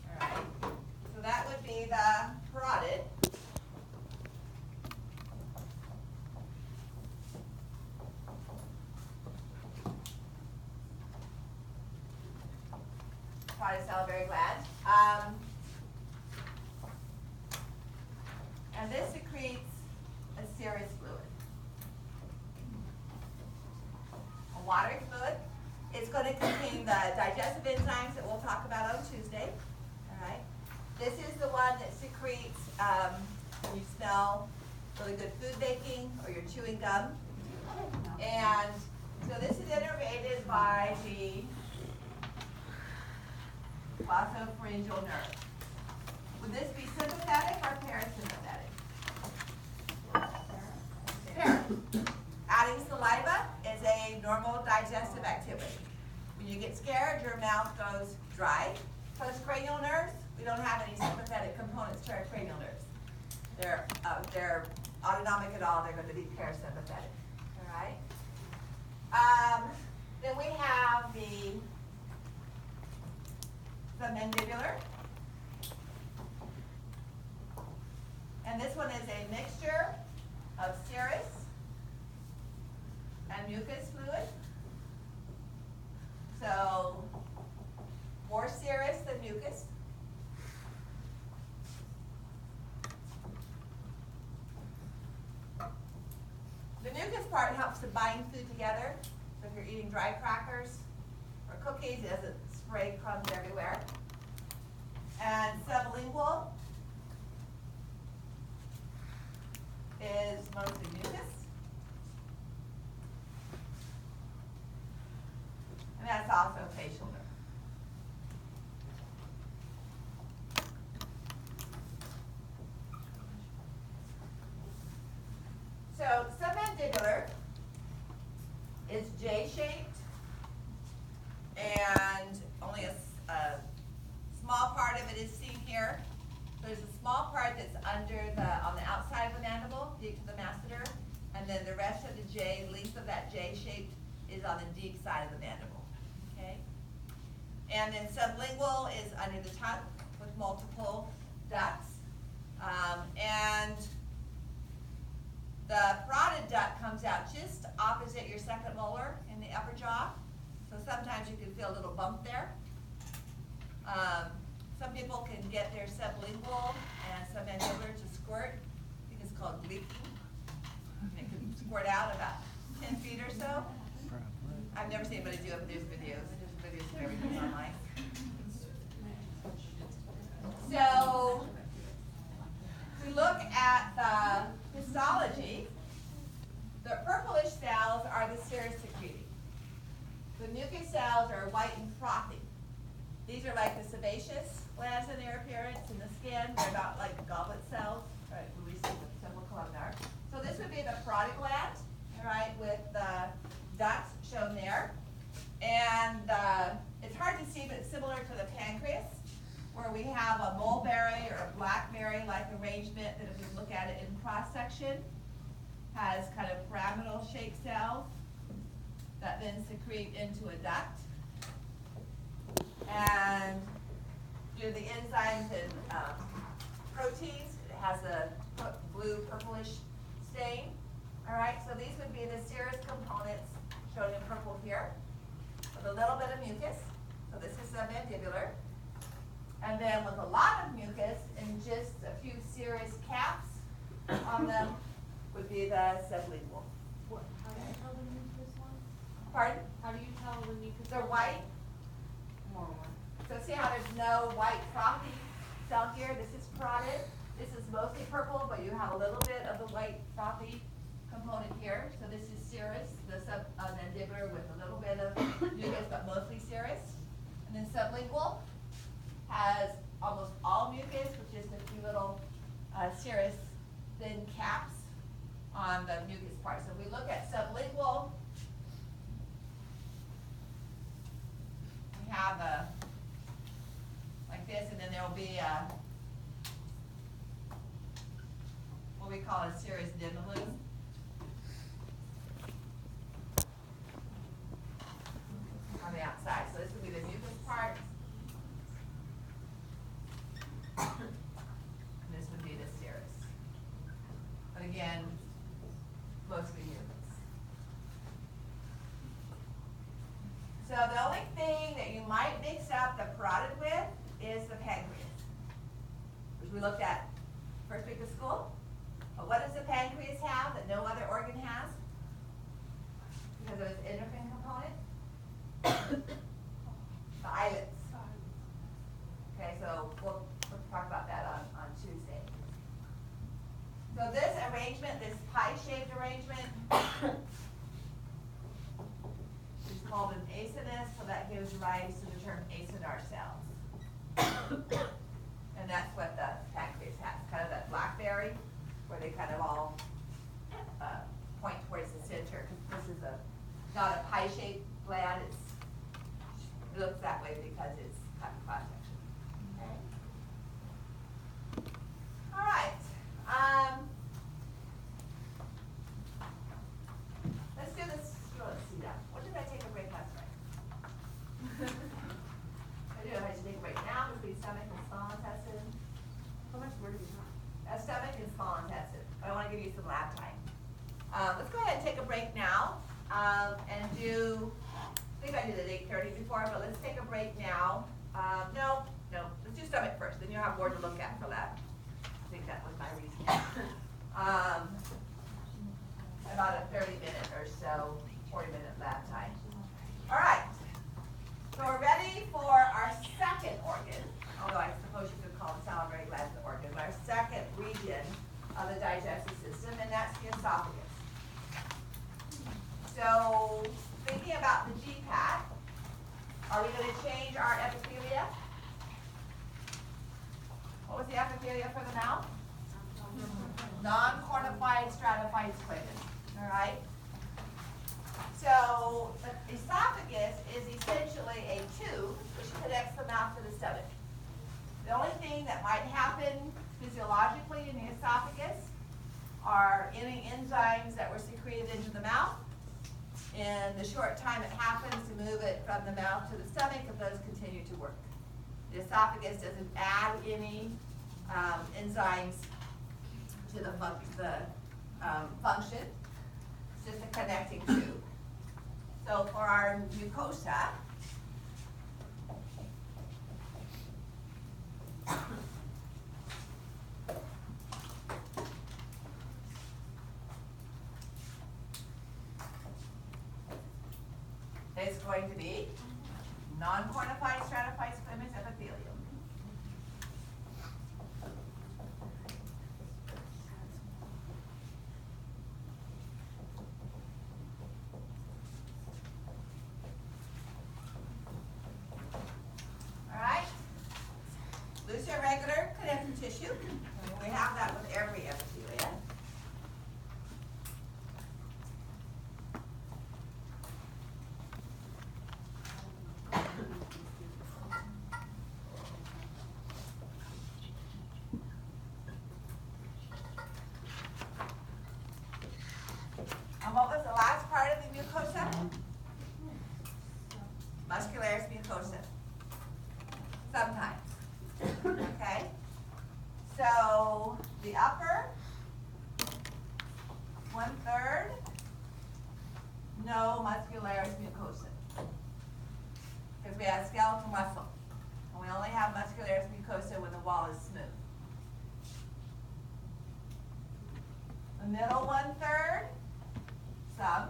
All right. So that would be the parotid. Parotid salivary gland. And this secretes a serous fluid. A watery fluid. It's going to contain the digestive enzymes that we'll talk about on Tuesday. All right. This is the one that secretes when you smell really good food baking or you're chewing gum. And so this is innervated by the glosopharyngeal nerve. Would this be sympathetic or parasympathetic? Para. Adding saliva is a normal digestive activity. When you get scared, your mouth goes dry. Postcranial nerves, we don't have any sympathetic components to our cranial nerves. They're autonomic at all, they're going to be parasympathetic. All right? Then we have the mandibular. And this one is a mixture of serous and mucus fluid. So more serous than mucus. The mucus part helps to bind food together. So if you're eating dry crackers or cookies, it doesn't spray crumbs everywhere. And sublingual is mostly mucus. And that's also facial nerve. of it is seen here. There's a small part that's on the outside of the mandible, deep to the masseter, and then the rest of the J, length of that J shape is on the deep side of the mandible, okay? And then sublingual is under the tongue with multiple ducts. And the parotid duct comes out just opposite your second molar in the upper jaw. So sometimes you can feel a little bump there. Some people can get their sublingual and submandibular to squirt. I think it's called leaking. And it can squirt out about 10 feet or so. I've never seen anybody do it, but there's videos. There's videos of everything online. So, if we look at the histology, the purplish cells are the serous secreting. The mucus cells are white and frothy. These are like the sebaceous glands in their appearance in the skin. They're not like goblet cells, right, releasing the simple columnar. So this would be the parotid gland, all right, with the ducts shown there. And it's hard to see, but it's similar to the pancreas, where we have a mulberry or a blackberry-like arrangement that if we look at it in cross-section, has kind of pyramidal shaped cells that then secrete into a duct. And due to the enzymes and proteins, it has a blue purplish stain. All right, so these would be the serous components shown in purple here, with a little bit of mucus. So this is submandibular. And then with a lot of mucus and just a few serous caps on them would be the sublingual. How do you tell the mucus ones? Pardon? How do you tell the mucus? They're white. More one. So see how there's no white frothy cell here? This is parotid. This is mostly purple, but you have a little bit of the white frothy component here. So this is serous, the submandibular with a little bit of mucus, but mostly serous. And then sublingual has almost all mucus with just a few little serous thin caps on the mucus part. So if we look at sublingual, we have like this, and then there will be what we call a serous dimilum. On the outside. So this would be the mucus part. And this would be the serous. But again, mostly mucus. So the only thing that you might mix up the parotid with is the pancreas, which we looked at first week of school. But what does the pancreas have that no other organ has? Because of its endocrine component? The islets. Okay, so we'll talk about that on Tuesday. So this arrangement, this pie-shaped arrangement, is called an acinus, so that gives rise to the term acinar cells. And that's what the pancreas has, kind of that blackberry, where they kind of all point towards the center. This is not a pie-shaped gland, it looks that way because it's cut in cross-section. Okay. All right. Let's do this. Let's see that. What did I take a break last night? I do. I should take a break now between stomach and small intestine. How much more do we have? Stomach and small intestine. I want to give you some lab time. Let's go ahead and take a break now and do. I think I did it at 8:30 before, but let's take a break now. No, let's do stomach first, then you'll have more to look at for lab. I think that was my reason. About a 30-minute or so, 40-minute lab time. All right, so we're ready for our second organ, although I suppose you could call the salivary glands the organ, but our second region of the digestive system, and that's the esophagus. So, thinking about the GPAT, are we going to change our epithelia? What was the epithelia for the mouth? Non-cornified stratified squamous. All right? So, the esophagus is essentially a tube which connects the mouth to the stomach. The only thing that might happen physiologically in the esophagus are any enzymes that were secreted into the mouth. In the short time it happens to move it from the mouth to the stomach, if those continue to work. The esophagus doesn't add any enzymes to the function. It's just a connecting tube. So for our mucosa, it's going to be non-cornified stratified squamous epithelium. All right. Loose irregular connective tissue. We have that with every epithelia. And what was the last part of the mucosa? Muscularis mucosa. Sometimes. Okay? So the upper 1/3, no muscularis mucosa. Because we have skeletal muscle. And we only have muscularis mucosa when the wall is smooth. The middle 1/3, some.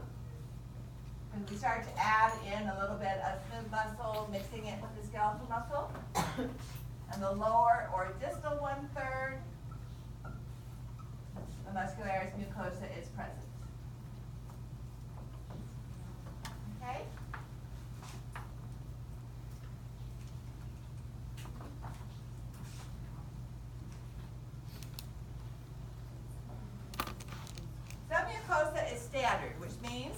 When we start to add in a little bit of smooth muscle, mixing it with the skeletal muscle. And the lower or distal 1/3, the muscularis mucosa is present. Okay? Submucosa is standard, which means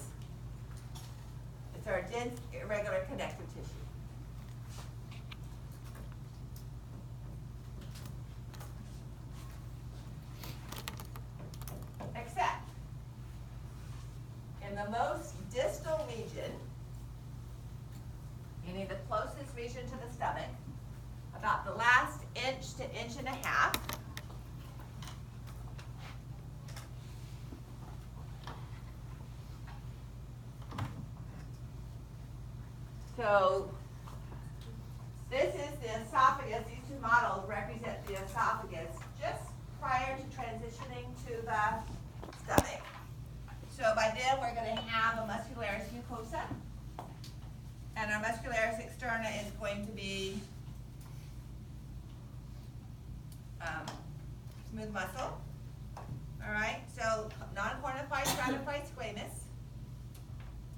it's our dense, irregular connective tissue. Except in the most distal region, meaning the closest region to the stomach, about the last inch to inch and a half, so this is the esophagus. These two models represent the esophagus just prior to transitioning to the stomach. So by then we're going to have a muscularis mucosa, and our muscularis externa is going to be smooth muscle. All right, so non-cornified stratified squamous.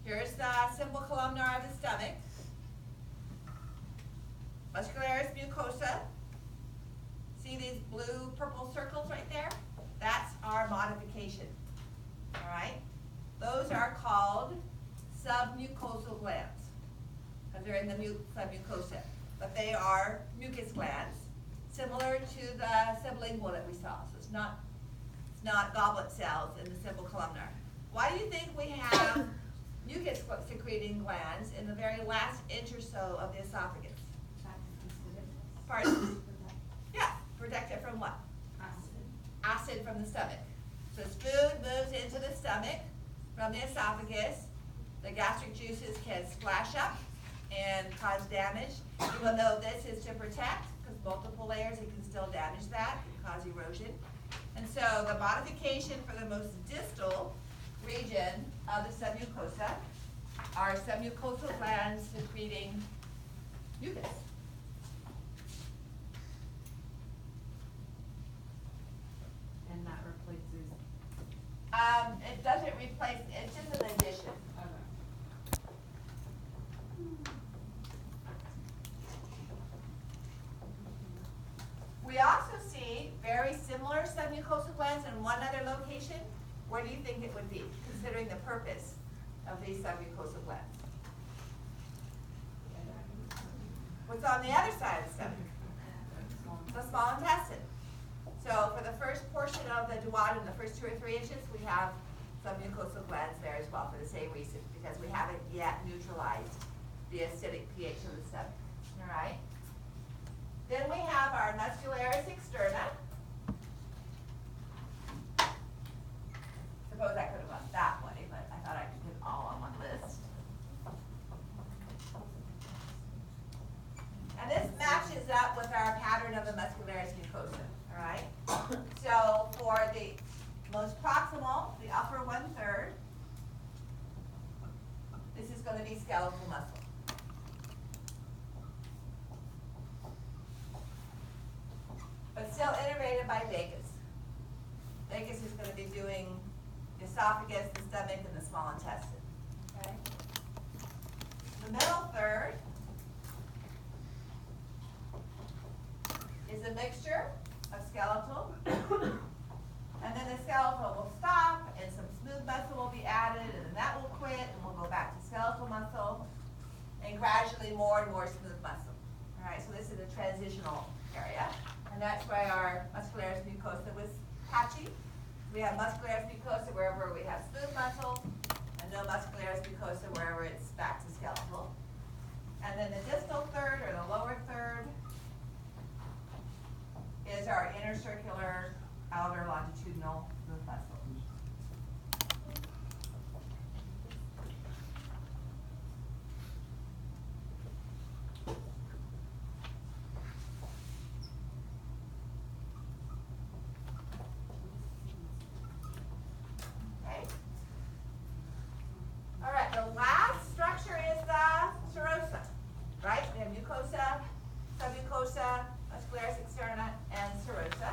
Here's the simple columnar of the stomach. Muscularis mucosa. See these blue purple circles right there? That's our modification. All right? Those are called submucosal glands because they're in the submucosa. But they are mucus glands, similar to the sublingual that we saw. So it's not goblet cells in the simple columnar. Why do you think we have mucus secreting glands in the very last inch or so of the esophagus? Pardon? Yeah, protect it from what? Acid from the stomach. So as food moves into the stomach from the esophagus, the gastric juices can splash up and cause damage. Even though this is to protect, because multiple layers, it can still damage that and cause erosion. And so the modification for the most distal region of the submucosa are submucosal glands secreting mucus. And that replaces. It doesn't replace, it's just an addition. We also see very similar submucosal glands in one other location. Where do you think it would be, considering the purpose of these submucosal glands? What's on the other side of the stomach? the small intestine. So for the first portion of the duodenum, the first 2 or 3 inches, we have some mucosal glands there as well for the same reason, because we haven't yet neutralized the acidic pH of the stomach. All right. Then we have our muscularis externa. Suppose I could have gone that way, but I thought I could get all on one list. And this matches up with our pattern of the muscularis mucosa, all right? So for the most proximal, the upper 1/3, this is going to be skeletal muscle. But still innervated by vagus. Vagus is going to be doing the esophagus, the stomach, and the small intestine. Okay? The middle 1/3 is a mixture of skeletal, and then the skeletal will stop, and some smooth muscle will be added, and then that will quit, and we'll go back to skeletal muscle, and gradually more and more smooth muscle. All right, so this is a transitional area, and that's why our muscularis mucosa was patchy. We have muscularis mucosa wherever we have smooth muscle, and no muscularis mucosa wherever it's back to skeletal. And then the distal 1/3 or the lower 1/3 is our intercircular outer longitudinal smooth muscle. Okay. All right, the last structure is the serosa, right? We have mucosa, submucosa, muscularis externa, and serosa.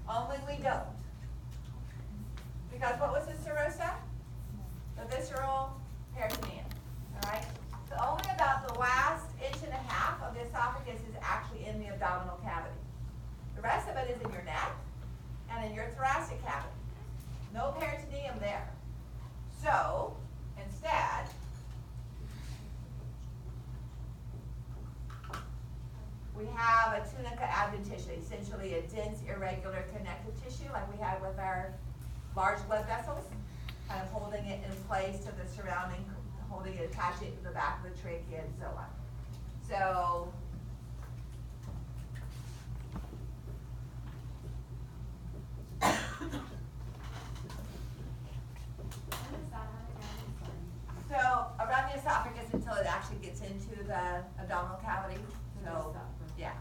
Only we don't. Because what was the serosa? The visceral peritoneum, all right? So only about the last 1.5 inches of the esophagus is actually in the abdominal cavity. The rest of it is in your neck and in your thoracic cavity. No peritoneum there. So, instead, we have a tunica adventitia, essentially a dense, irregular connective tissue like we have with our large blood vessels, kind of holding it in place to the surrounding, holding it, attaching it to the back of the trachea and so on. So, around the esophagus until it actually gets into the abdominal cavity. So, yeah.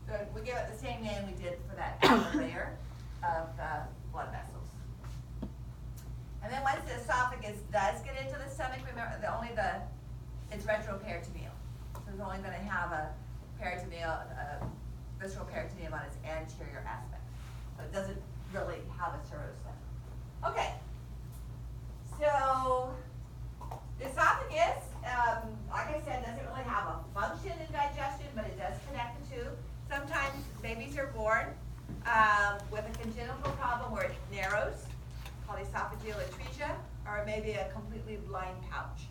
So we give it the same name we did for that outer layer of blood vessels. And then once the esophagus does get into the stomach, remember it's retroperitoneal. So it's only going to have a peritoneal, visceral peritoneum on its anterior aspect. So it doesn't really have a serosa. Okay. So the esophagus, like I said, doesn't really have a function in digestion, but it does connect the two. Sometimes babies are born with a congenital problem where it narrows, called esophageal atresia, or maybe a completely blind pouch.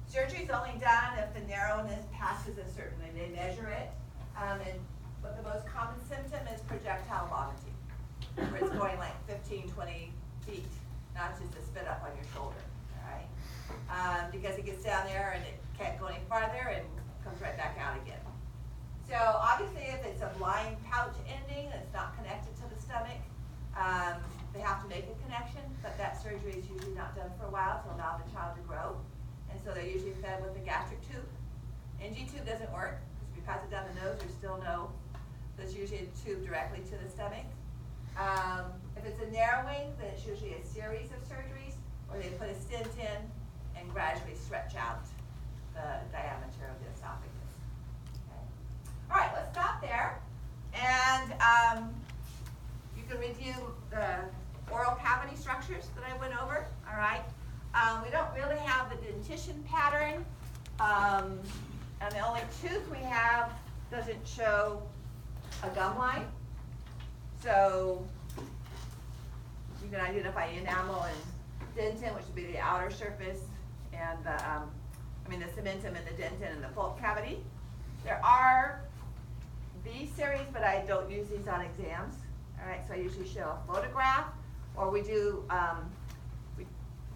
Surgery is only done if the narrowness passes a certain, and they measure it. But the most common symptom is projectile vomiting, where it's going like 15, 20 feet, not just a spit up on your shoulder, all right? Because it gets down there and it can't go any farther and comes right back out again. So obviously if it's a blind pouch ending that's not connected to the stomach, they have to make a connection, but that surgery is usually not done for a while to allow the child to grow. And so they're usually fed with a gastric tube. NG tube doesn't work, because if you pass it down the nose, there's still there's usually a tube directly to the stomach. If it's a narrowing, then it's usually a series of surgeries, where they put a stent in and gradually stretch out the diameter of the esophagus. Okay. All right, let's stop there. And you can review the oral cavity structures that I went over, all right? We don't really have the dentition pattern, and the only tooth we have doesn't show a gum line. So can identify enamel and dentin, which would be the outer surface, and the, the cementum and the dentin and the pulp cavity. There are B series, but I don't use these on exams. All right, so I usually show a photograph, or we do,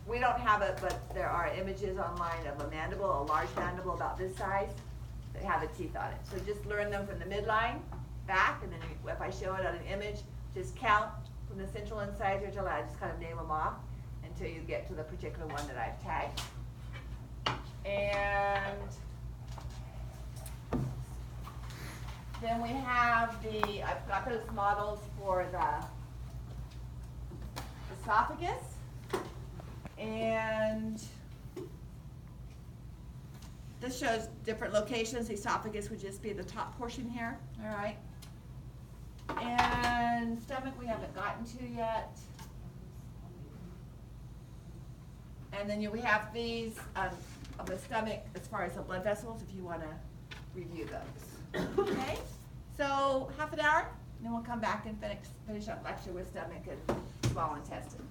we don't have it, but there are images online of a mandible, a large mandible about this size, that have the teeth on it. So just learn them from the midline back, and then if I show it on an image, just count from the central incisor till I just kind of name them off until you get to the particular one that I've tagged. And then we have I've got those models for the esophagus, and this shows different locations. The esophagus would just be the top portion here, all right? And stomach we haven't gotten to yet. And then we have these of the stomach as far as the blood vessels, if you want to review those. Okay, so half an hour, and then we'll come back and finish up lecture with stomach and small intestine.